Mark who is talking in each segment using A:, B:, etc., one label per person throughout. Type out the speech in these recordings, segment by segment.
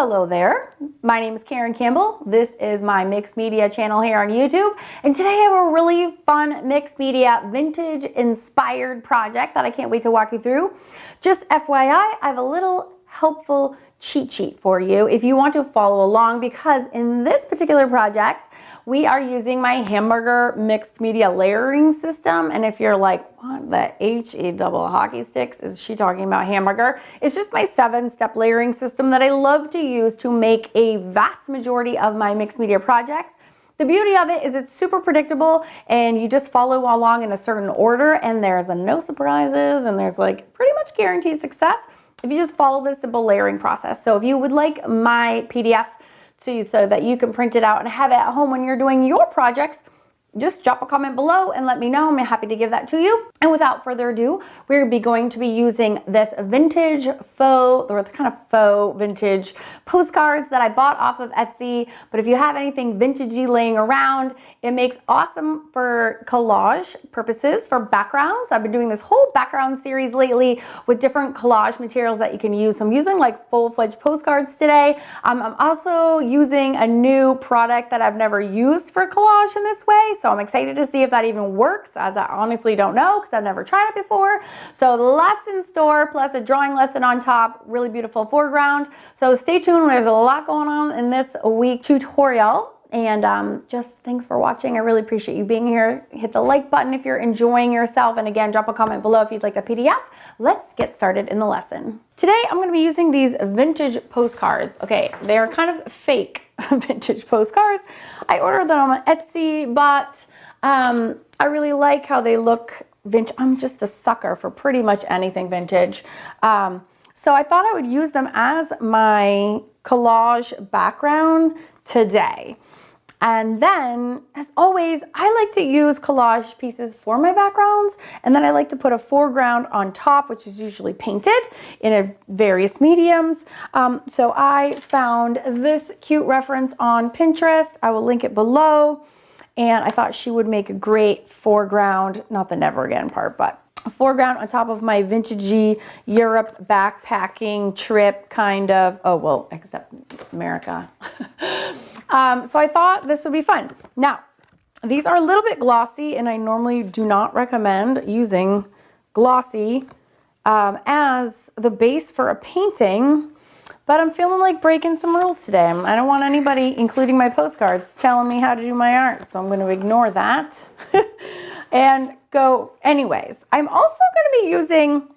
A: hello there. My name is Karen Campbell. This is my mixed media channel here on YouTube. And today I have a really fun mixed media vintage inspired project that I can't wait to walk you through. Just FYI, I have a little helpful cheat sheet for you if you want to follow along, because in this particular project, we are using my Hamburger mixed media layering system. And if you're like, what the H-E double hockey sticks is she talking about Hamburger? It's just my 7-step layering system that I love to use to make a vast majority of my mixed media projects. The beauty of it is it's super predictable and you just follow along in a certain order, and there's no surprises, and there's like pretty much guaranteed success if you just follow this simple layering process. So if you would like my PDF so that you can print it out and have it at home when you're doing your projects, just drop a comment below and let me know. I'm happy to give that to you. And without further ado, we're going to be using this vintage faux, or kind of faux vintage postcards that I bought off of Etsy. But if you have anything vintagey laying around, it makes awesome for collage purposes, for backgrounds. I've been doing this whole background series lately with different collage materials that you can use. So I'm using like full-fledged postcards today. I'm also using a new product that I've never used for collage in this way. So I'm excited to see if that even works, as I honestly don't know because I've never tried it before. So lots in store, plus a drawing lesson on top, really beautiful foreground. So stay tuned, there's a lot going on in this week tutorial. And just thanks for watching. I really appreciate you being here. Hit the like button if you're enjoying yourself. And again, drop a comment below if you'd like a PDF. Let's get started in the lesson. Today, I'm gonna be using these vintage postcards. Okay, they're kind of fake vintage postcards. I ordered them on Etsy, but I really like how they look vintage. I'm just a sucker for pretty much anything vintage. So I thought I would use them as my collage background today. And then, as always, I like to use collage pieces for my backgrounds, and then I like to put a foreground on top, which is usually painted in various mediums. So I found this cute reference on Pinterest. I will link it below, and I thought she would make a great foreground, not the never again part, but a foreground on top of my vintagey Europe backpacking trip kind of, oh well, except America. So I thought this would be fun. Now, these are a little bit glossy, and I normally do not recommend using glossy as the base for a painting, but I'm feeling like breaking some rules today. I don't want anybody, including my postcards, telling me how to do my art, so I'm going to ignore that and go anyways. I'm also going to be using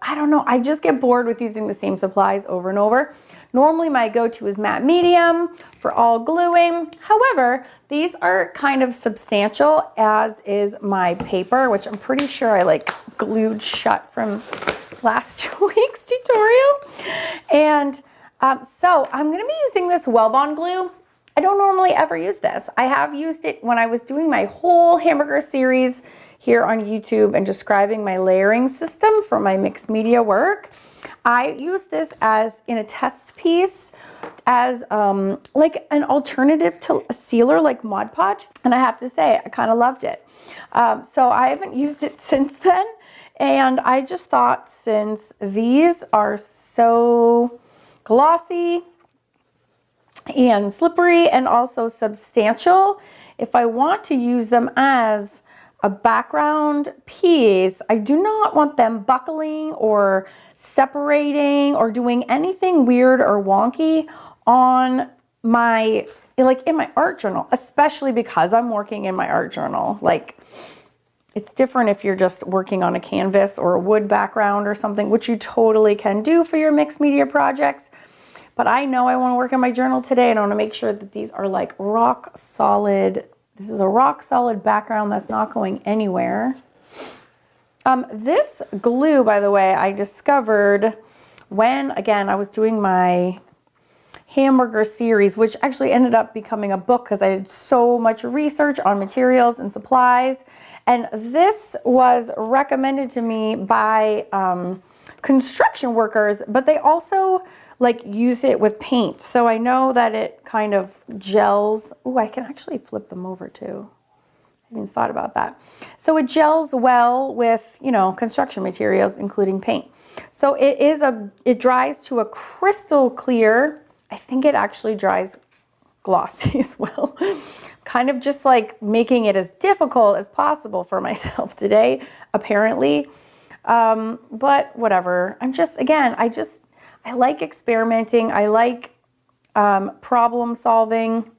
A: I don't know, I just get bored with using the same supplies over and over. Normally my go-to is matte medium for all gluing. However, these are kind of substantial, as is my paper, which I'm pretty sure I like glued shut from last week's tutorial. And so I'm gonna be using this Wellbond glue. I don't normally ever use this. I have used it when I was doing my whole Hamburger series here on YouTube and describing my layering system for my mixed media work. I use this as in a test piece as like an alternative to a sealer like Mod Podge, and I have to say I kind of loved it. So I haven't used it since then, and I just thought, since these are so glossy and slippery and also substantial, if I want to use them as a background piece, I do not want them buckling or separating or doing anything weird or wonky on my, like in my art journal, especially because I'm working in my art journal. Like, it's different if you're just working on a canvas or a wood background or something, which you totally can do for your mixed media projects. But I know I want to work in my journal today, and I want to make sure that these are like rock solid. This is a rock solid background that's not going anywhere. This glue, by the way, I discovered when, again, I was doing my Hamburger series, which actually ended up becoming a book because I did so much research on materials and supplies. And this was recommended to me by construction workers, but they also like use it with paint. So I know that it kind of gels. Oh, I can actually flip them over too. I haven't even thought about that. So it gels well with, you know, construction materials, including paint. So it dries to a crystal clear I think it actually dries glossy as well. Kind of just like making it as difficult as possible for myself today, apparently. But whatever. I'm just, again, I like experimenting. I like problem solving.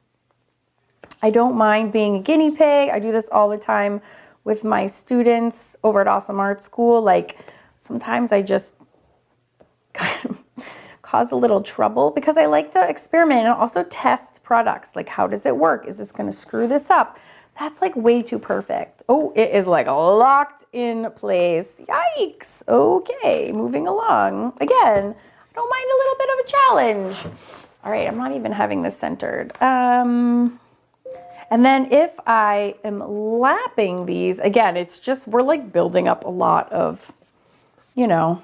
A: I don't mind being a guinea pig. I do this all the time with my students over at Awesome Art School. Like sometimes I just kind of cause a little trouble because I like to experiment and also test products. Like, how does it work? Is this going to screw this up? That's like way too perfect. Oh, it is like locked in place. Yikes. Okay, moving along. Again, I don't mind a little bit of a challenge. All right, I'm not even having this centered. And then if I am lapping these, again, it's just, we're like building up a lot of, you know,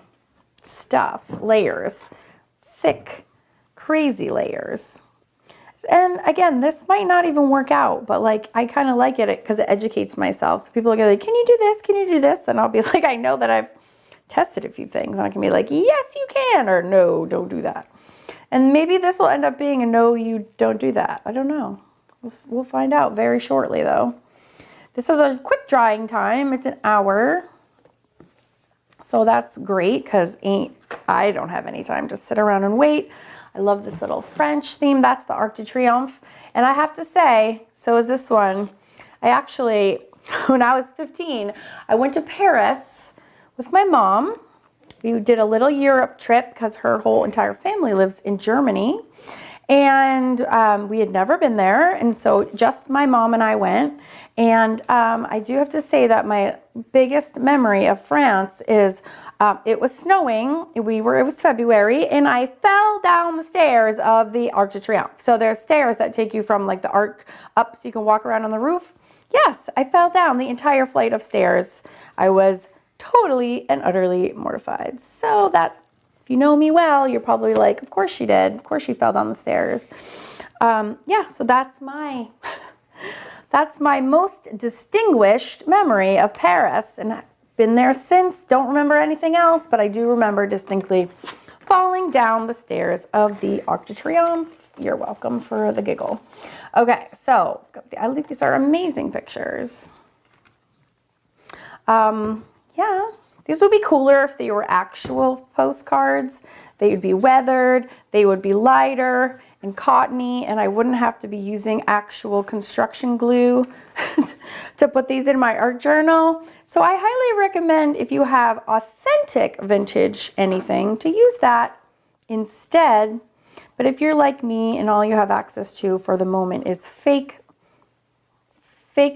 A: stuff, layers, thick, crazy layers. And again, this might not even work out, but like, I kind of like it because it educates myself. So people are like, can you do this? Can you do this? And I'll be like, I know that I've tested a few things. And I can be like, yes, you can, or no, don't do that. And maybe this will end up being a no, you don't do that. I don't know. We'll find out very shortly though. This is a quick drying time. It's an hour. So that's great because I don't have any time to sit around and wait. I love this little French theme. That's the Arc de Triomphe. And I have to say, so is this one. I actually, when I was 15, I went to Paris with my mom. We did a little Europe trip because her whole entire family lives in Germany. And we had never been there. And so just my mom and I went. And I do have to say that my biggest memory of France is it was snowing. It was February, and I fell down the stairs of the Arc de Triomphe. So there's stairs that take you from like the arc up so you can walk around on the roof. Yes, I fell down the entire flight of stairs. I was totally and utterly mortified. So that, if you know me well, you're probably like, of course she did. Of course she fell down the stairs. Yeah, so that's my most distinguished memory of Paris. And I've been there since. Don't remember anything else, but I do remember distinctly falling down the stairs of the Arc de Triomphe. You're welcome for the giggle. Okay, so I think these are amazing pictures. Yeah, these would be cooler if they were actual postcards. They would be weathered, they would be lighter and cottony, and I wouldn't have to be using actual construction glue to put these in my art journal. So I highly recommend, if you have authentic vintage anything, to use that instead. But if you're like me and all you have access to for the moment is fake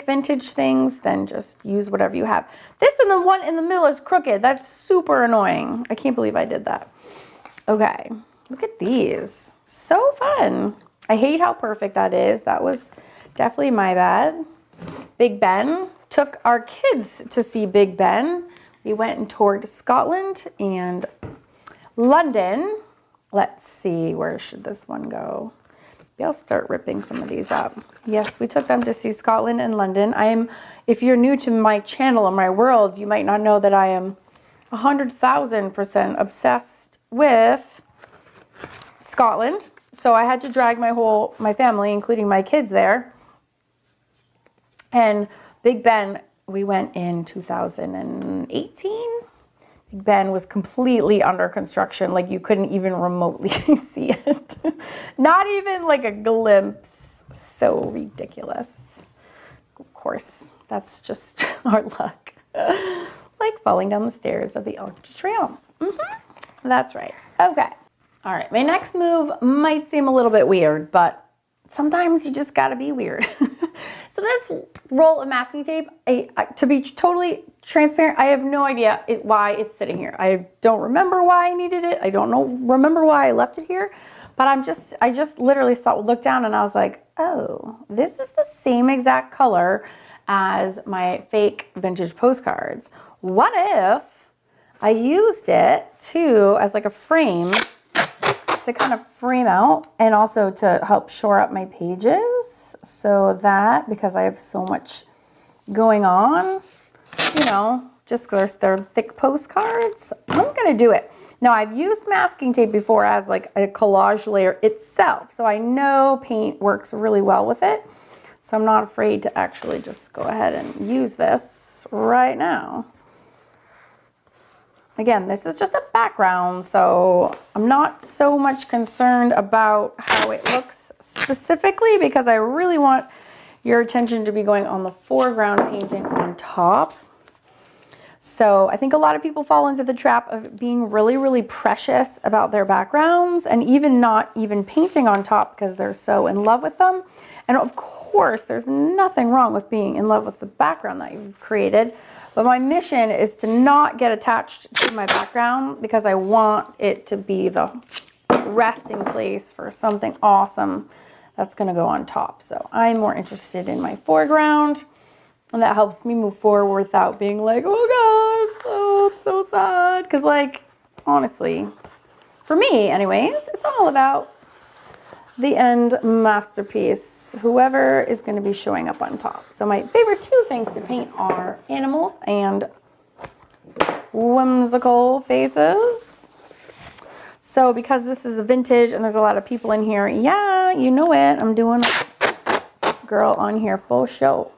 A: vintage things, then just use whatever you have. This and the one in the middle is crooked. That's super annoying. I can't believe I did that. Okay, look at these. So fun. I hate how perfect that is. That was definitely my bad. Big Ben. Took our kids to see Big Ben. We went and toured Scotland and London. Let's see, where should this one go? Maybe I'll start ripping some of these up. Yes, we took them to see Scotland and London. If you're new to my channel or my world, you might not know that I am 100,000% obsessed with Scotland. So I had to drag my family, including my kids, there. And Big Ben, we went in 2018. Big Ben was completely under construction. Like, you couldn't even remotely see it. Not even like a glimpse. So ridiculous. Of course, that's just our luck. Like falling down the stairs of the Arc de Triomphe. That's right. Okay. All right. My next move might seem a little bit weird, but sometimes you just gotta be weird. So this roll of masking tape, to be totally transparent, I have no idea why it's sitting here. I don't remember why I needed it. I don't remember why I left it here, but I just literally looked down and I was like, oh, this is the same exact color as my fake vintage postcards. What if I used it as like a frame to kind of frame out and also to help shore up my pages, so that, because I have so much going on, you know, just because they're thick postcards, I'm gonna do it. Now I've used masking tape before as like a collage layer itself, so I know paint works really well with it. So I'm not afraid to actually just go ahead and use this right now. Again, this is just a background, so I'm not so much concerned about how it looks specifically because I really want your attention to be going on the foreground painting on top. So I think a lot of people fall into the trap of being really, really precious about their backgrounds and even not even painting on top because they're so in love with them. And of course, there's nothing wrong with being in love with the background that you've created. But my mission is to not get attached to my background because I want it to be the resting place for something awesome that's going to go on top. So I'm more interested in my foreground, and that helps me move forward without being like, oh God, oh, I'm so sad. Because like, honestly, for me anyways, it's all about the end masterpiece, whoever is going to be showing up on top. So my favorite two things to paint are animals and whimsical faces. So because this is a vintage and there's a lot of people in here, yeah, you know it, I'm doing a girl on here full show.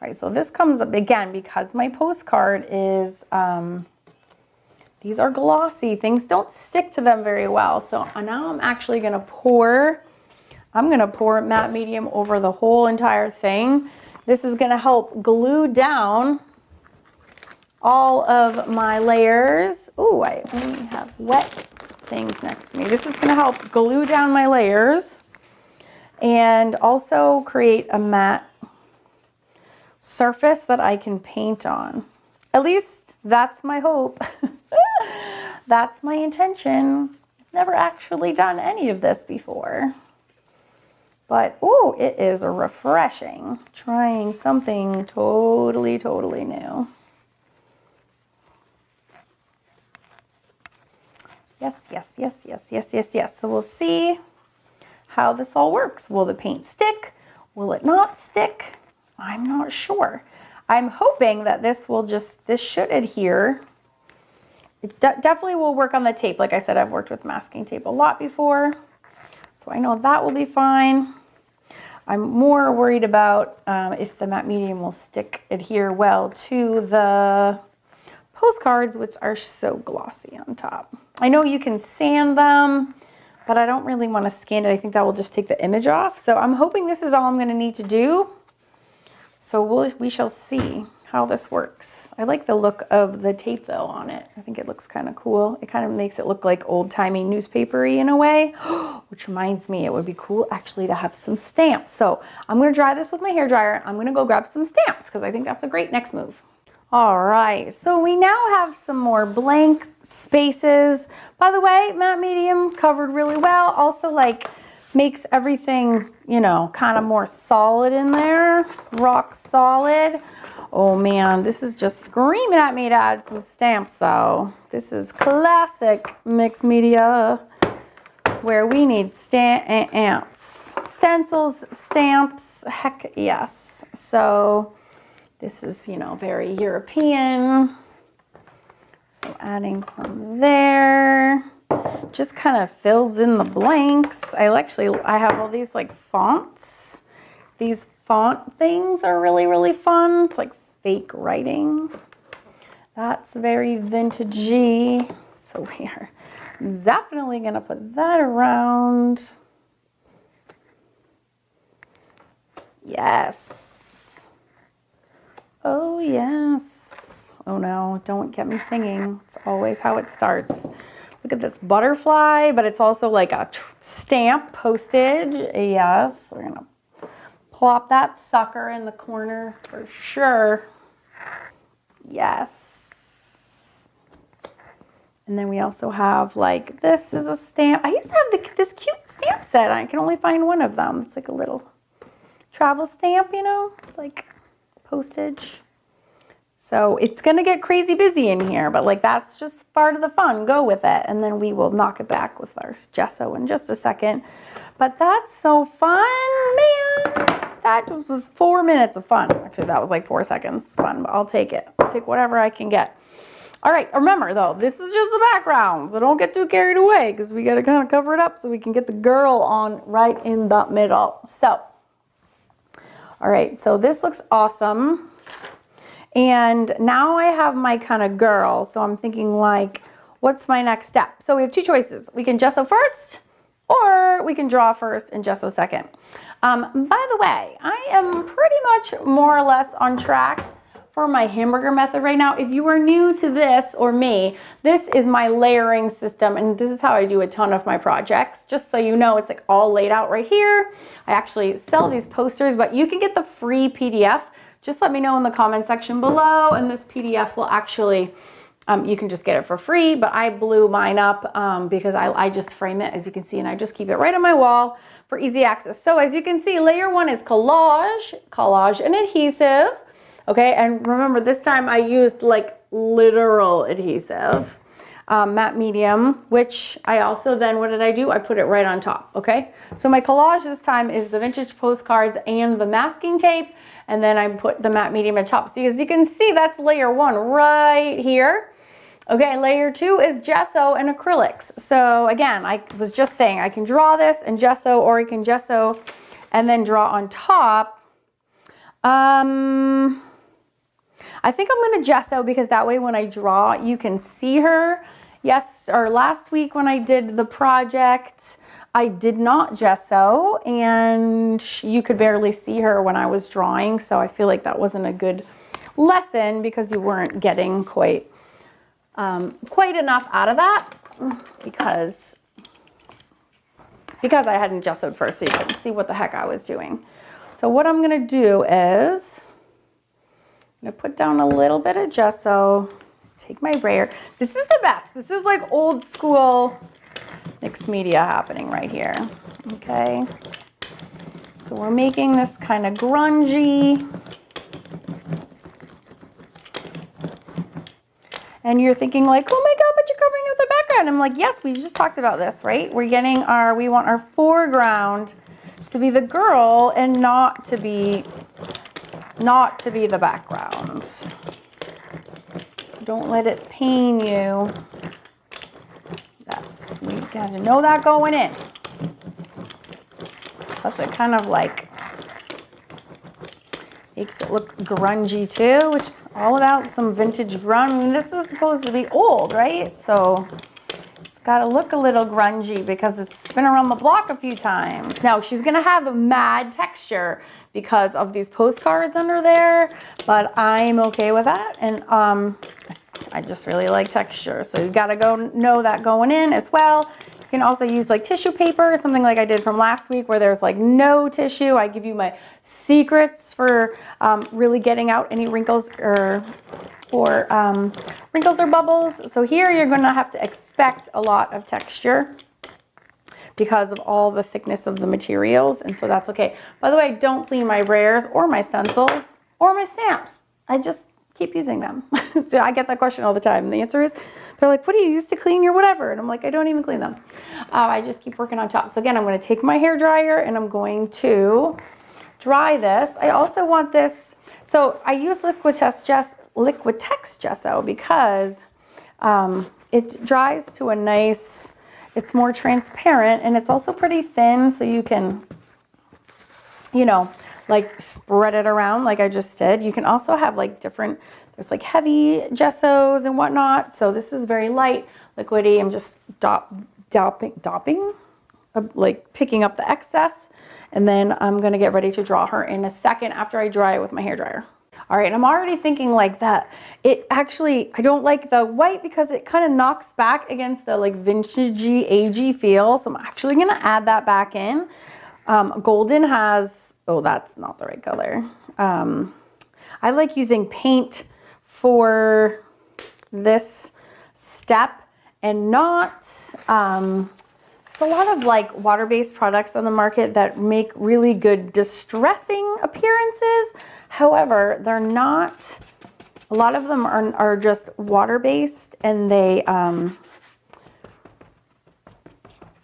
A: All right, so this comes up again because my postcard is, these are glossy. Things don't stick to them very well. So now I'm actually going to pour matte medium over the whole entire thing. This is going to help glue down all of my layers. Ooh, I only have wet things next to me. This is going to help glue down my layers and also create a matte surface that I can paint on. At least that's my hope. That's my intention. I've never actually done any of this before. But, oh, it is refreshing. Trying something totally, totally new. Yes, yes, yes, yes, yes, yes, yes. So we'll see how this all works. Will the paint stick? Will it not stick? I'm not sure. I'm hoping that this should adhere. It definitely will work on the tape. Like I said, I've worked with masking tape a lot before. So I know that will be fine. I'm more worried about if the matte medium will adhere well to the postcards, which are so glossy on top. I know you can sand them, but I don't really want to scan it. I think that will just take the image off. So I'm hoping this is all I'm going to need to do. So we shall see how this works. I like the look of the tape though on it. I think it looks kind of cool. It kind of makes it look like old-timey newspaper-y in a way, which reminds me it would be cool actually to have some stamps. So I'm going to dry this with my hairdryer. I'm going to go grab some stamps because I think that's a great next move. All right, so we now have some more blank spaces. By the way, matte medium covered really well. Also like makes everything, you know, kind of more solid in there, rock solid. Oh man, this is just screaming at me to add some stamps though. This is classic mixed media where we need stamps, stencils, stamps, heck yes. So this is, you know, very European. So adding some there. Just kind of fills in the blanks. I have all these like fonts. These font things are really, really fun. It's like fake writing. That's very vintagey. So we are definitely gonna put that around. Yes. Oh yes. Oh no, don't get me singing. It's always how it starts. Look at this butterfly, but it's also like a stamp postage. Yes, we're gonna plop that sucker in the corner for sure. Yes. And then we also have like, this is a stamp. I used to have this cute stamp set. I can only find one of them. It's like a little travel stamp, you know? It's like postage. So it's going to get crazy busy in here, but like that's just part of the fun. Go with it. And then we will knock it back with our gesso in just a second. But that's so fun, man. That was 4 minutes of fun. Actually, that was like 4 seconds fun, but I'll take it. I'll take whatever I can get. All right, remember though, this is just the background, so don't get too carried away because we got to kind of cover it up so we can get the girl on right in the middle. So, all right, so this looks awesome. And now I have my kind of girl, so I'm thinking like, what's my next step? So we have two choices. We can gesso first, or we can draw first and gesso second. By the way, I am pretty much more or less on track for my hamburger method right now. If you are new to this or me, this is my layering system, and this is how I do a ton of my projects. Just so you know, it's like all laid out right here. I actually sell these posters, but you can get the free PDF. Just let me know in the comment section below, and this PDF will actually, you can just get it for free, but I blew mine up because I just frame it, as you can see, and I just keep it right on my wall for easy access. So as you can see, layer one is collage and adhesive. Okay, and remember this time I used like literal adhesive, matte medium, which I also then, what did I do? I put it right on top, okay? So my collage this time is the vintage postcards and the masking tape, and then I put the matte medium on top. So as you can see, that's layer one right here. Okay, layer two is gesso and acrylics. So again, I was just saying I can draw this and gesso, or I can gesso and then draw on top. I think I'm gonna gesso because that way when I draw, you can see her. Yes, or last week when I did the project, I did not gesso and you could barely see her when I was drawing. So I feel like that wasn't a good lesson because you weren't getting quite enough out of that because I hadn't gessoed first, so you couldn't see what the heck I was doing. So what I'm gonna do is I'm gonna put down a little bit of gesso, take my brayer. This is the best. This is like old school mixed media happening right here, okay? So we're making this kind of grungy. And you're thinking like, oh my God, but you're covering up the background. I'm like, yes, we just talked about this, right? We want our foreground to be the girl and not to be the background. So don't let it pain you. That's, we got to know that going in. Plus it kind of like makes it look grungy too, which all about some vintage grunge. I mean, this is supposed to be old, right? So it's got to look a little grungy because it's been around the block a few times. Now she's gonna have a mad texture because of these postcards under there, but I'm okay with that. And I just really like texture. So you got to know that going in as well. You can also use like tissue paper, something like I did from last week where there's like no tissue. I give you my secrets for really getting out any wrinkles or bubbles. So here you're going to have to expect a lot of texture because of all the thickness of the materials, and so that's okay. By the way, don't clean my brayers or my stencils or my stamps. I just keep using them. So I get that question all the time, and the answer is, they're like, what do you use to clean your whatever? And I'm like, I don't even clean them. I just keep working on top. So again, I'm going to take my hair dryer and I'm going to dry this. I also want this, so I use Liquitex gesso because it dries to a nice, it's more transparent, and it's also pretty thin, so you can, you know, like spread it around like I just did. You can also have like different, there's like heavy gessos and whatnot. So this is very light, liquidy. I'm just like picking up the excess, and then I'm gonna get ready to draw her in a second after I dry it with my hair dryer. All right, and I'm already thinking like that. It actually, I don't like the white because it kind of knocks back against the like vintagey, agey feel. So I'm actually gonna add that back in. Golden has, oh, that's not the right color. I like using paint for this step and not, there's a lot of like water-based products on the market that make really good distressing appearances. However, they're not, a lot of them are just water-based, and they,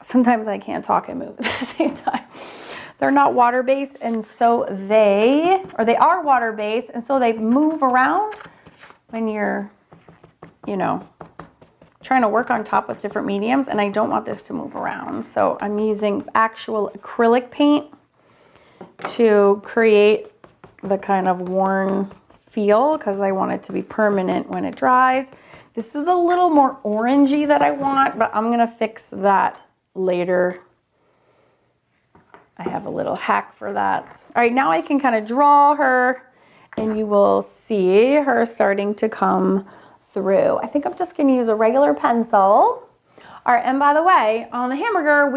A: sometimes I can't talk and move at the same time. They're not water-based, and so they are water-based, and so they move around when you're you know, trying to work on top with different mediums, and I don't want this to move around. So I'm using actual acrylic paint to create the kind of worn feel because I want it to be permanent when it dries. This is a little more orangey that I want, but I'm gonna fix that later. I have a little hack for that. All right, now I can kind of draw her and you will see her starting to come through. I think I'm just gonna use a regular pencil. All right, and by the way, on the hamburger,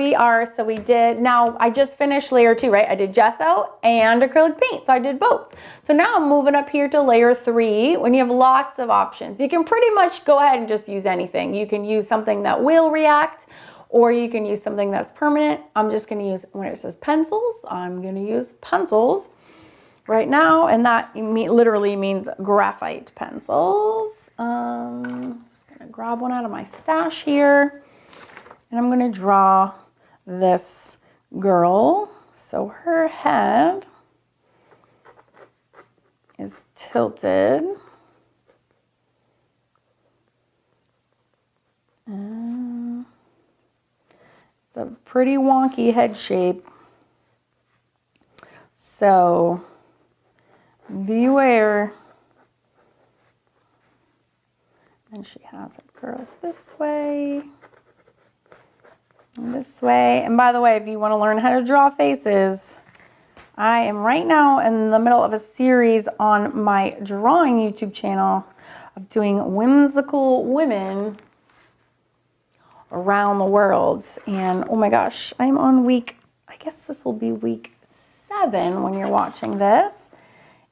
A: now I just finished layer 2, right? I did gesso and acrylic paint, so I did both. So now I'm moving up here to layer 3 when you have lots of options. You can pretty much go ahead and just use anything. You can use something that will react, or you can use something that's permanent. I'm just gonna use, when it says pencils, I'm gonna use pencils right now, and that literally means graphite pencils. Just gonna grab one out of my stash here. And I'm going to draw this girl. So her head is tilted. And it's a pretty wonky head shape. So beware. And she has her curls this way. This way. And by the way, if you want to learn how to draw faces, I am right now in the middle of a series on my drawing YouTube channel of doing whimsical women around the world. And oh my gosh, I'm on week, I guess this will be week 7 when you're watching this.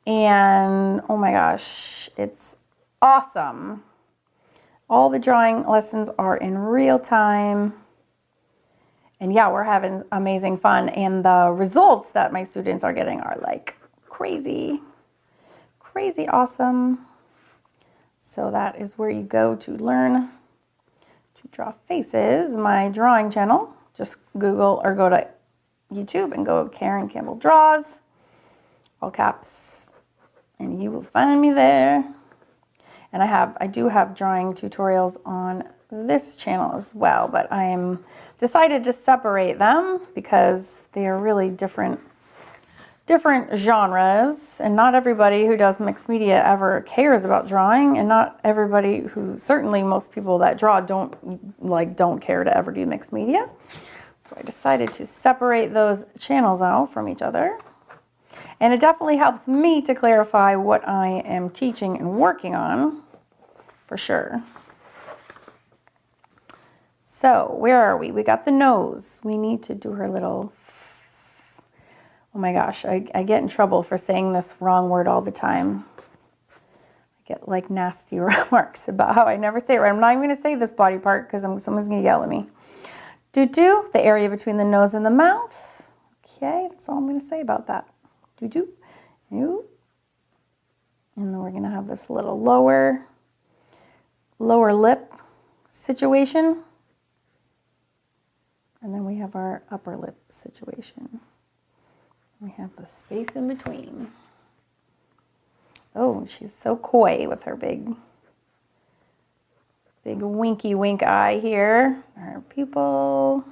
A: And oh my gosh, it's awesome. All the drawing lessons are in real time. And yeah, we're having amazing fun, and the results that my students are getting are like crazy, crazy awesome. So that is where you go to learn to draw faces. My drawing channel, just Google or go to YouTube and go Karen Campbell Draws, all caps, and you will find me there. And I do have drawing tutorials on this channel as well, but I am decided to separate them because they are really different genres, and not everybody who does mixed media ever cares about drawing, and not everybody certainly most people that draw don't care to ever do mixed media. So I decided to separate those channels out from each other. And it definitely helps me to clarify what I am teaching and working on, for sure. So where are we? We got the nose. We need to do her little, oh my gosh, I get in trouble for saying this wrong word all the time. I get like nasty remarks about how I never say it right. I'm not even going to say this body part because someone's going to yell at me. Doo-doo, the area between the nose and the mouth. Okay, that's all I'm going to say about that. Doo-doo. And then we're going to have this little lower lip situation. And then we have our upper lip situation. We have the space in between. Oh, she's so coy with her big winky wink eye here. Her pupil.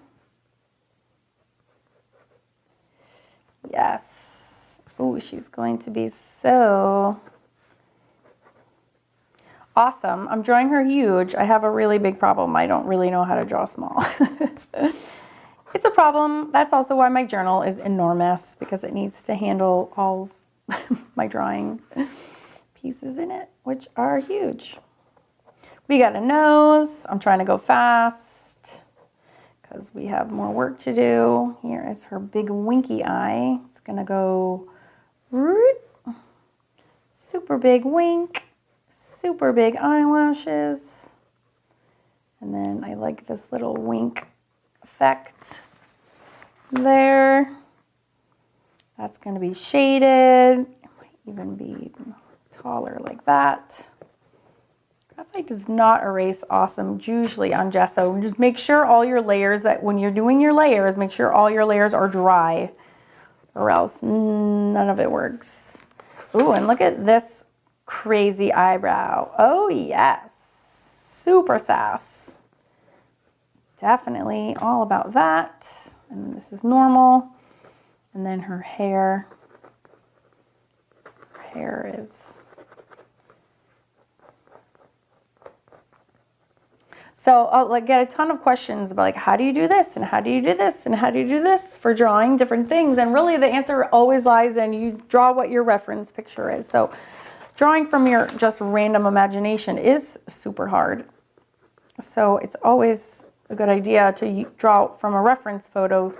A: Yes. Oh, she's going to be so awesome. I'm drawing her huge. I have a really big problem. I don't really know how to draw small. It's a problem. That's also why my journal is enormous, because it needs to handle all my drawing pieces in it, which are huge. We got a nose. I'm trying to go fast because we have more work to do. Here is her big winky eye. It's going to go super big wink, super big eyelashes. And then I like this little wink effect there. That's going to be shaded. It might even be taller like that. Graphite does not erase awesome usually on gesso. Just make sure all your layers, that when you're doing your layers, make sure all your layers are dry, or else none of it works. Ooh, and look at this crazy eyebrow. Oh yes. super sass. Definitely all about that. And this is normal. And then her hair. Her hair is... So I'll like get a ton of questions about like, how do you do this? And how do you do this? And how do you do this for drawing different things? And really the answer always lies in you draw what your reference picture is. So drawing from your just random imagination is super hard. So it's always a good idea to draw from a reference photo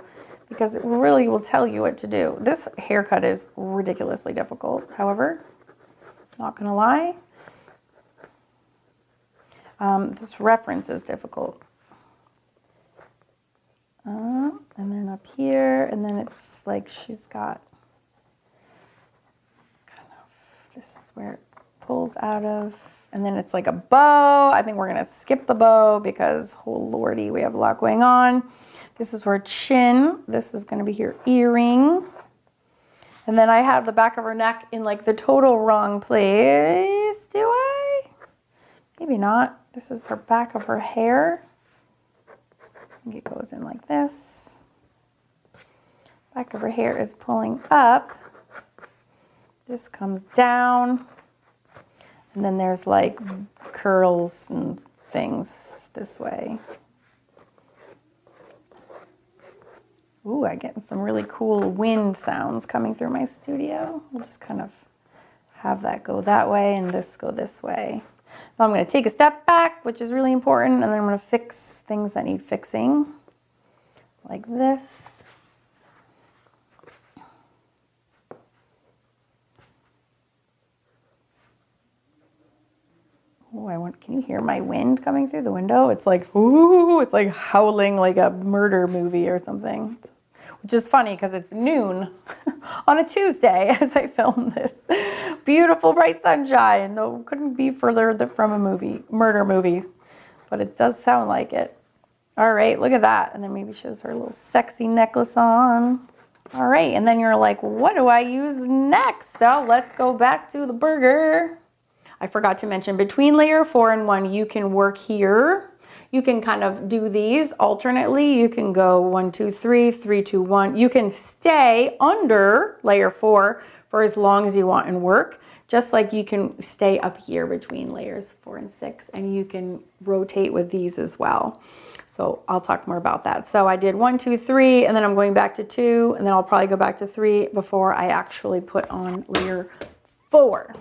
A: because it really will tell you what to do. This haircut is ridiculously difficult. However, not gonna lie. This reference is difficult. And then up here, and then it's like she's got kind of, this is where it pulls out of, and then it's like a bow. I think we're gonna skip the bow because, oh lordy, we have a lot going on. This is her chin. This is gonna be her earring. And then I have the back of her neck in like the total wrong place. Do I? Maybe not. This is her back of her hair. I think it goes in like this. Back of her hair is pulling up. This comes down. And then there's like curls and things this way. Ooh, I get some really cool wind sounds coming through my studio. We'll just kind of have that go that way and this go this way. So I'm going to take a step back, which is really important, and then I'm going to fix things that need fixing, like this. Oh, can you hear my wind coming through the window? It's like, ooh, it's like howling like a murder movie or something. Which is funny because it's noon on a Tuesday as I film this. Beautiful bright sunshine. No, couldn't be further from a murder movie, but it does sound like it. All right, look at that. And then maybe she has her little sexy necklace on. All right, and then you're like, what do I use next? So let's go back to the burger. I forgot to mention between layer 4 and 1, you can work here. You can kind of do these alternately. You can go 1, 2, 3, 3, 2, 1. You can stay under layer 4 for as long as you want and work, just like you can stay up here between layers 4 and 6, and you can rotate with these as well. So I'll talk more about that. So I did 1, 2, 3, and then I'm going back to 2, and then I'll probably go back to 3 before I actually put on layer 4.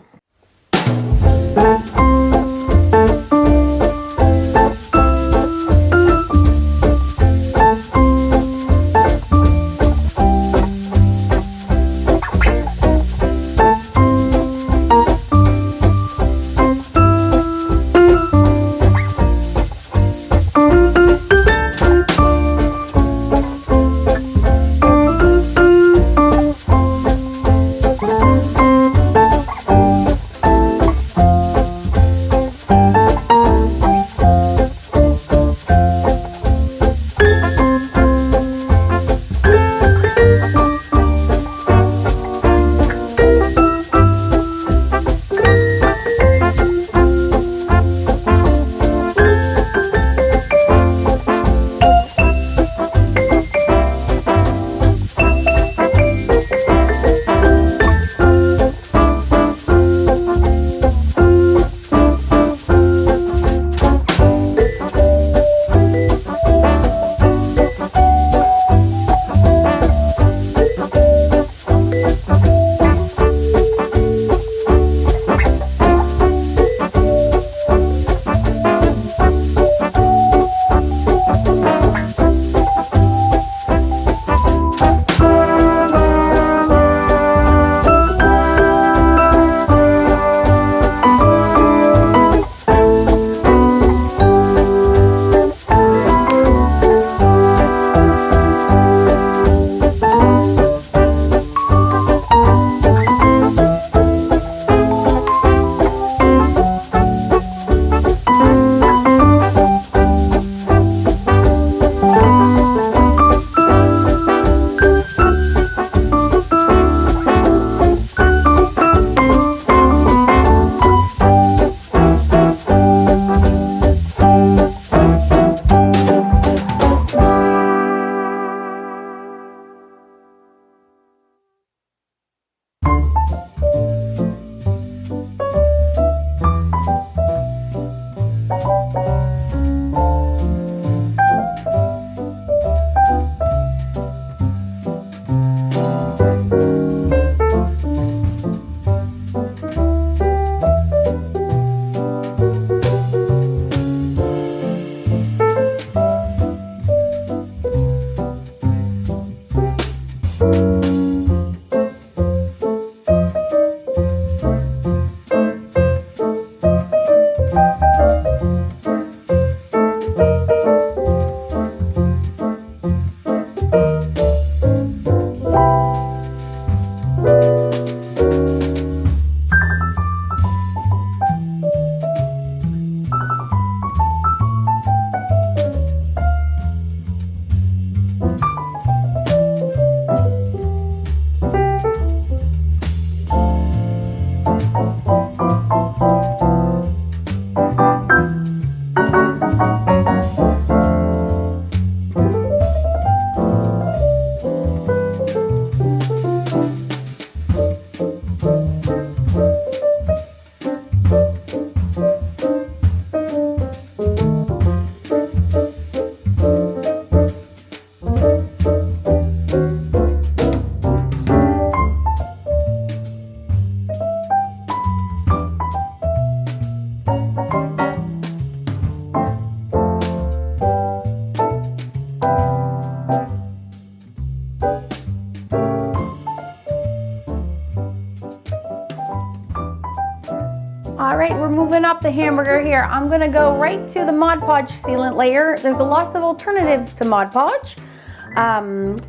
A: right, we're moving up the hamburger here. I'm gonna go right to the Mod Podge sealant layer. There's lots of alternatives to Mod Podge.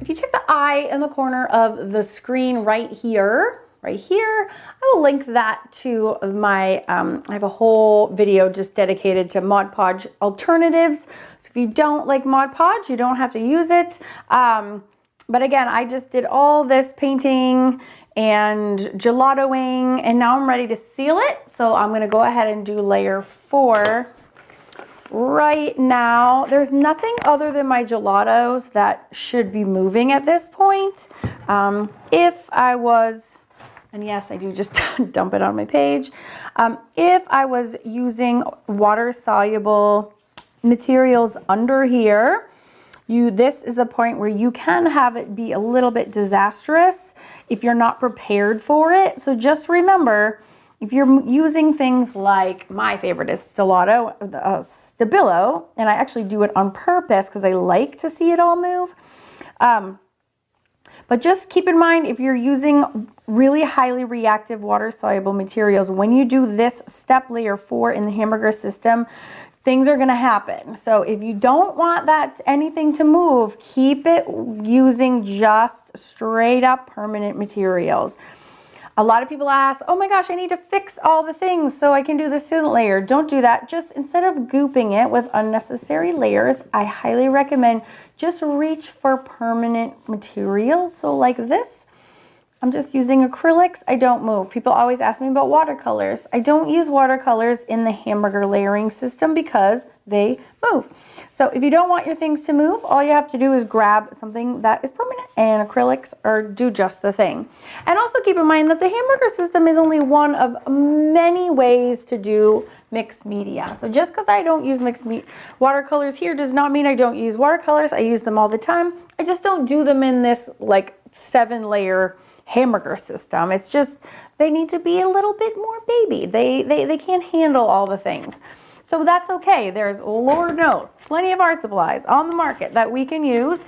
A: If you check the eye in the corner of the screen right here, I will link that to my, I have a whole video just dedicated to Mod Podge alternatives. So if you don't like Mod Podge, you don't have to use it. But again, I just did all this painting and gelatoing, and now I'm ready to seal it. So I'm gonna go ahead and do layer 4 right now. There's nothing other than my gelatos that should be moving at this point. If I was, and yes, I do just dump it on my page. If I was using water-soluble materials under here, this is the point where you can have it be a little bit disastrous if you're not prepared for it. So just remember, if you're using things like, my favorite is Stabilo, and I actually do it on purpose because I like to see it all move. But just keep in mind, if you're using really highly reactive water-soluble materials, when you do this step layer 4 in the hamburger system, things are gonna happen. So if you don't want anything to move, keep it using just straight up permanent materials. A lot of people ask, oh my gosh, I need to fix all the things so I can do the sealant layer. Don't do that. Just instead of gooping it with unnecessary layers, I highly recommend just reach for permanent materials. So like this, I'm just using acrylics. I don't move. People always ask me about watercolors. I don't use watercolors in the hamburger layering system because they move. So if you don't want your things to move, all you have to do is grab something that is permanent, and acrylics do just the thing. And also keep in mind that the hamburger system is only one of many ways to do mixed media. So just because I don't use watercolors here does not mean I don't use watercolors. I use them all the time. I just don't do them in this like 7-layer hamburger system. It's just, they need to be a little bit more baby. They can't handle all the things. So that's okay. There's, Lord knows, plenty of art supplies on the market that we can use.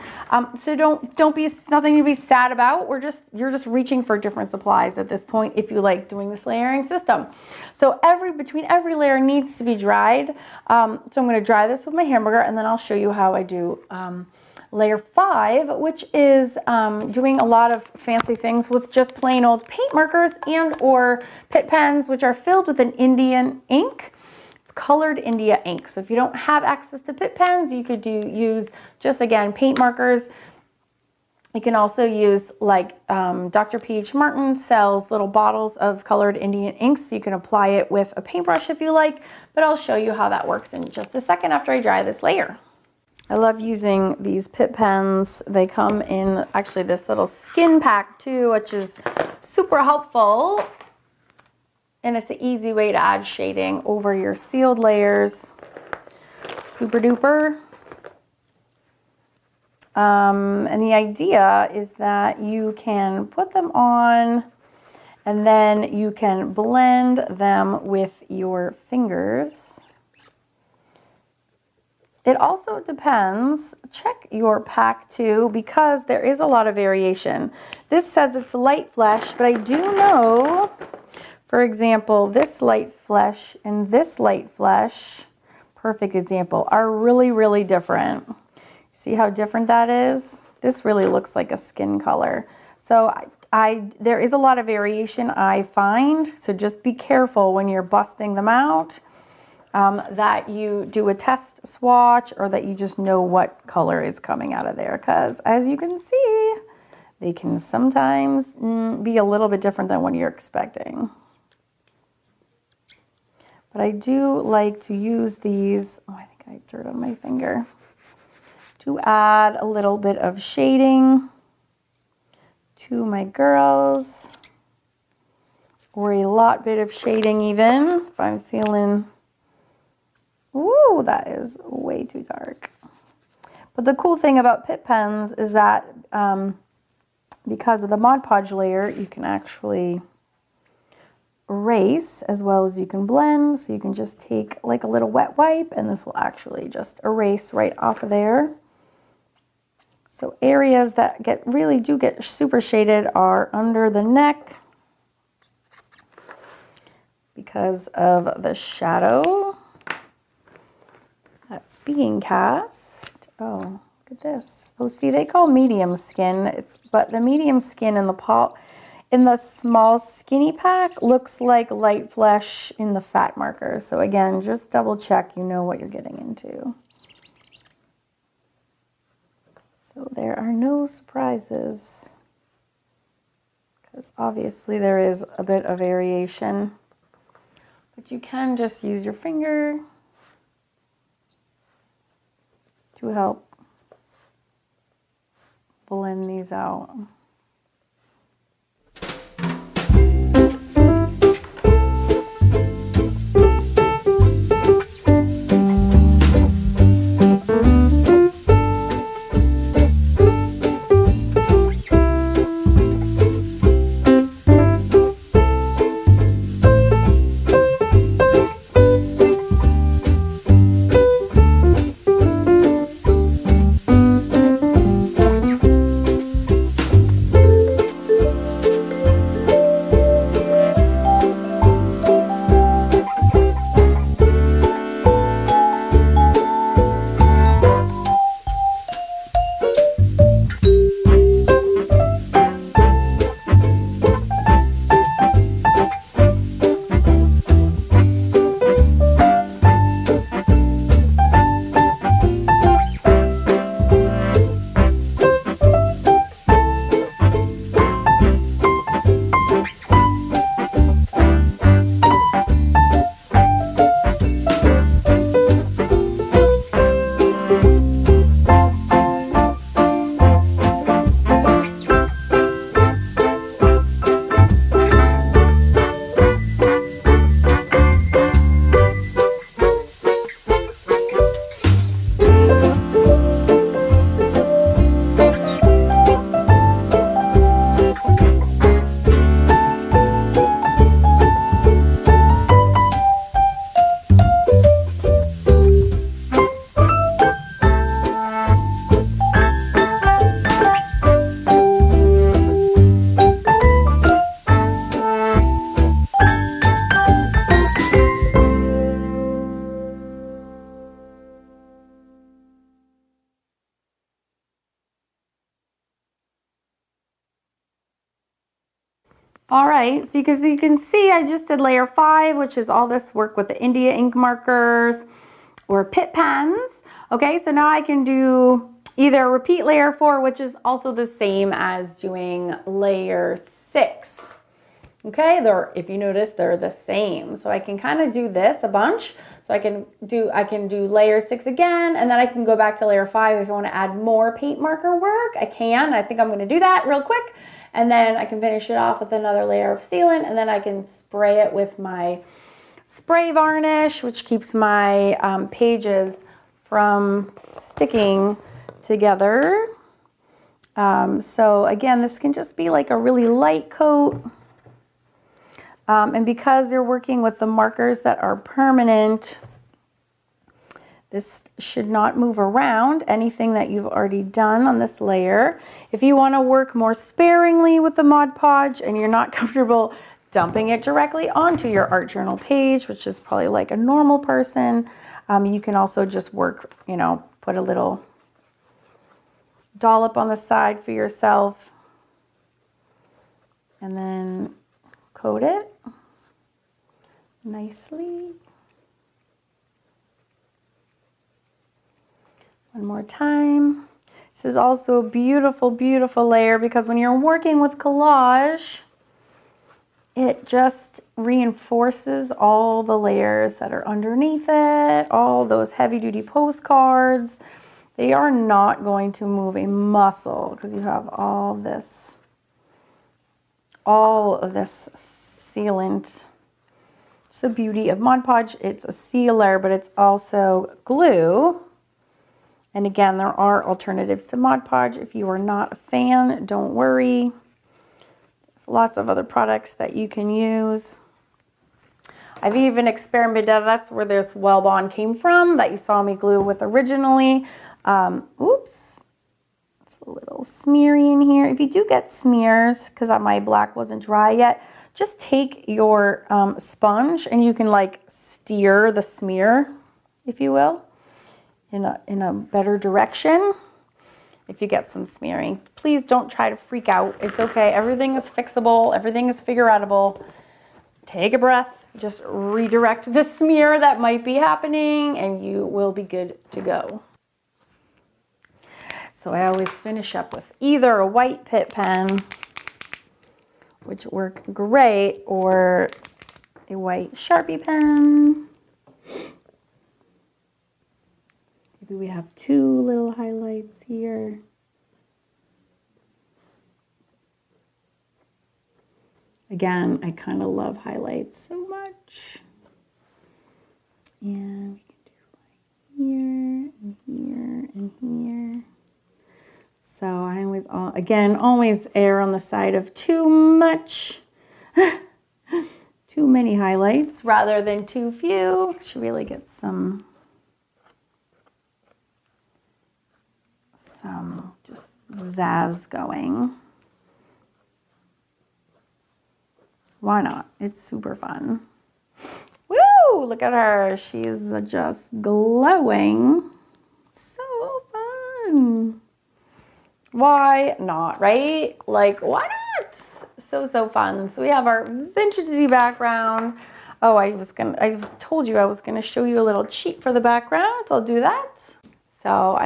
A: So don't be, nothing to be sad about. You're just reaching for different supplies at this point if you like doing this layering system. So between every layer needs to be dried. So I'm going to dry this with my hamburger, and then I'll show you how I do layer 5, which is doing a lot of fancy things with just plain old paint markers and or Pitt pens, which are filled with an Indian ink. It's colored India ink. So if you don't have access to Pitt pens, you could use just, again, paint markers. You can also use, like, Dr. P.H. Martin sells little bottles of colored Indian inks, so you can apply it with a paintbrush if you like, but I'll show you how that works in just a second after I dry this layer. I love using these Pitt pens. They come in actually this little skin pack too, which is super helpful. And it's an easy way to add shading over your sealed layers. Super duper. And the idea is that you can put them on and then you can blend them with your fingers. It also depends, check your pack too, because there is a lot of variation. This says it's light flesh, but I do know, for example, this light flesh and this light flesh, perfect example, are really, really different. See how different that is? This really looks like a skin color. So there is a lot of variation I find, so just be careful when you're busting them out. That you do a test swatch, or that you just know what color is coming out of there, because as you can see, they can sometimes be a little bit different than what you're expecting. But I do like to use these, oh, I think I have dirt on my finger, to add a little bit of shading to my girls, or a lot bit of shading even, if I'm feeling, ooh, that is way too dark. But the cool thing about Pitt pens is that because of the Mod Podge layer, you can actually erase as well as you can blend. So you can just take like a little wet wipe, and this will actually just erase right off of there. So areas that really do get super shaded are under the neck, because of the shadow that's being cast. Oh, look at this. Oh, see, they call medium skin, but the medium skin in the small skinny pack looks like light flesh in the fat marker. So again, just double check you know what you're getting into. So there are no surprises, because obviously there is a bit of variation, but you can just use your finger to help blend these out. All right, so you can see I just did layer 5, which is all this work with the India ink markers or pit pens. Okay, so now I can do either repeat layer 4, which is also the same as doing layer 6. Okay, if you notice, they're the same. So I can kind of do this a bunch. So I can do layer 6 again, and then I can go back to layer 5 if I want to add more paint marker work. I can. I think I'm going to do that real quick. And then I can finish it off with another layer of sealant, and then I can spray it with my spray varnish, which keeps my pages from sticking together. So again, this can just be like a really light coat. And because you're working with the markers that are permanent, this should not move around anything that you've already done on this layer. If you want to work more sparingly with the Mod Podge and you're not comfortable dumping it directly onto your art journal page, which is probably like a normal person, you can also just work, you know, put a little dollop on the side for yourself and then coat it nicely. One more time. This is also a beautiful, beautiful layer because when you're working with collage, it just reinforces all the layers that are underneath it, all those heavy-duty postcards. They are not going to move a muscle because you have all of this sealant. It's the beauty of Mod Podge. It's a sealer, but it's also glue. And again, there are alternatives to Mod Podge. If you are not a fan, don't worry. There's lots of other products that you can use. I've even experimented with this where this Well Bond came from that you saw me glue with originally. Oops, it's a little smeary in here. If you do get smears, because my black wasn't dry yet, just take your sponge and you can like steer the smear, if you will, in a better direction. If you get some smearing, please don't try to freak out. It's okay. Everything is fixable. Everything is figure-outable. Take a breath. Just redirect the smear that might be happening and you will be good to go. So I always finish up with either a white Pitt pen, which work great, or a white Sharpie pen. Maybe we have 2 little highlights here. Again, I kind of love highlights so much. And we can do like here and here and here. So I always, always err on the side of too much, too many highlights rather than too few. Should really get some just zazz going. Why not? It's super fun. Woo! Look at her. She's just glowing. So fun. Why not, right? Like, why not? So fun. So we have our vintagey background. Oh, I told you I was gonna show you a little cheat for the background, so I'll do that. So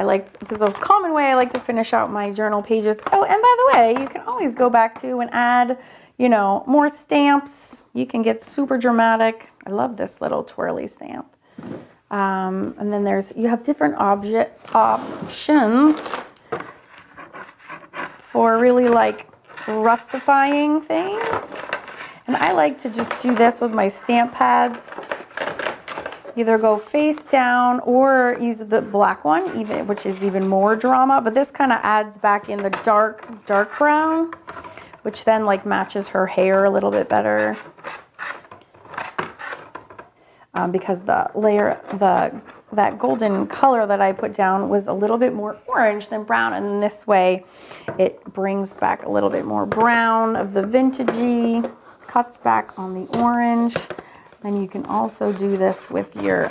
A: this is a common way I like to finish out my journal pages. Oh, and by the way, you can always go back to and add, you know, more stamps. You can get super dramatic. I love this little twirly stamp. And then you have different options for really like rustifying things. And I like to just do this with my stamp pads. Either go face down or use the black one, which is even more drama. But this kind of adds back in the dark brown, which then like matches her hair a little bit better. Because the layer, that golden color that I put down was a little bit more orange than brown. And this way it brings back a little bit more brown of the vintagey, cuts back on the orange. And you can also do this with your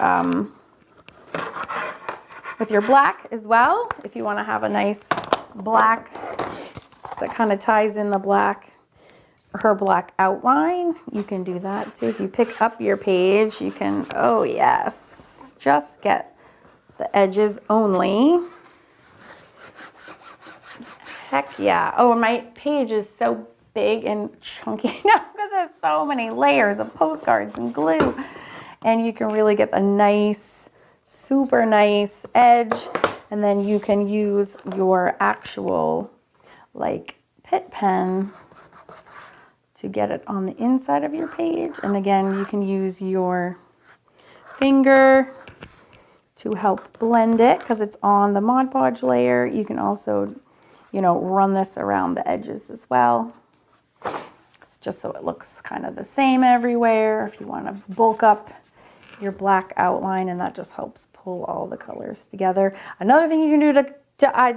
A: black as well. If you want to have a nice black that kind of ties in her black outline, you can do that too. If you pick up your page, you can, oh yes, just get the edges only. Heck yeah. Oh, and my page is so big and chunky now because there's so many layers of postcards and glue, and you can really get a nice, super nice edge. And then you can use your actual like Pitt pen to get it on the inside of your page. And again, you can use your finger to help blend it because it's on the Mod Podge layer. You can also, you know, run this around the edges as well. It's just so it looks kind of the same everywhere if you want to bulk up your black outline, and that just helps pull all the colors together. Another thing you can do to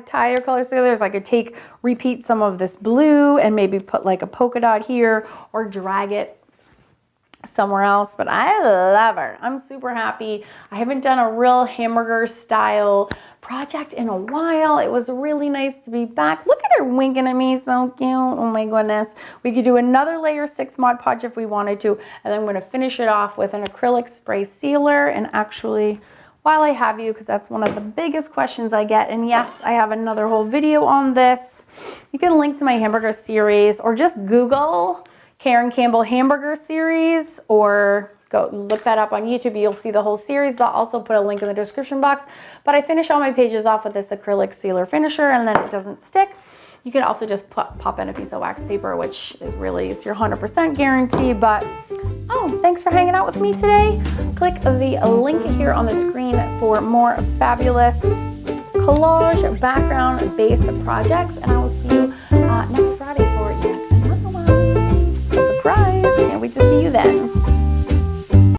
A: tie your colors together is I could repeat some of this blue and maybe put like a polka dot here or drag it somewhere else. But I love her. I'm super happy. I haven't done a real Hamburger Style project in a while. It was really nice to be back. Look at her winking at me, so cute. Oh my goodness. We could do another layer 6 Mod Podge if we wanted to, and then I'm going to finish it off with an acrylic spray sealer. And actually, while I have you, because that's one of the biggest questions I get, and yes, I have another whole video on this. You can link to my hamburger series, or just Google Karen Campbell Hamburger series, or go look that up on YouTube. You'll see the whole series, but I'll also put a link in the description box. But I finish all my pages off with this acrylic sealer finisher, and then it doesn't stick. You can also just pop in a piece of wax paper, which really is your 100% guarantee. But oh, thanks for hanging out with me today. Click the link here on the screen for more fabulous collage background-based projects, and I will see you next Friday for yet another one. Surprise! Can't wait to see you then.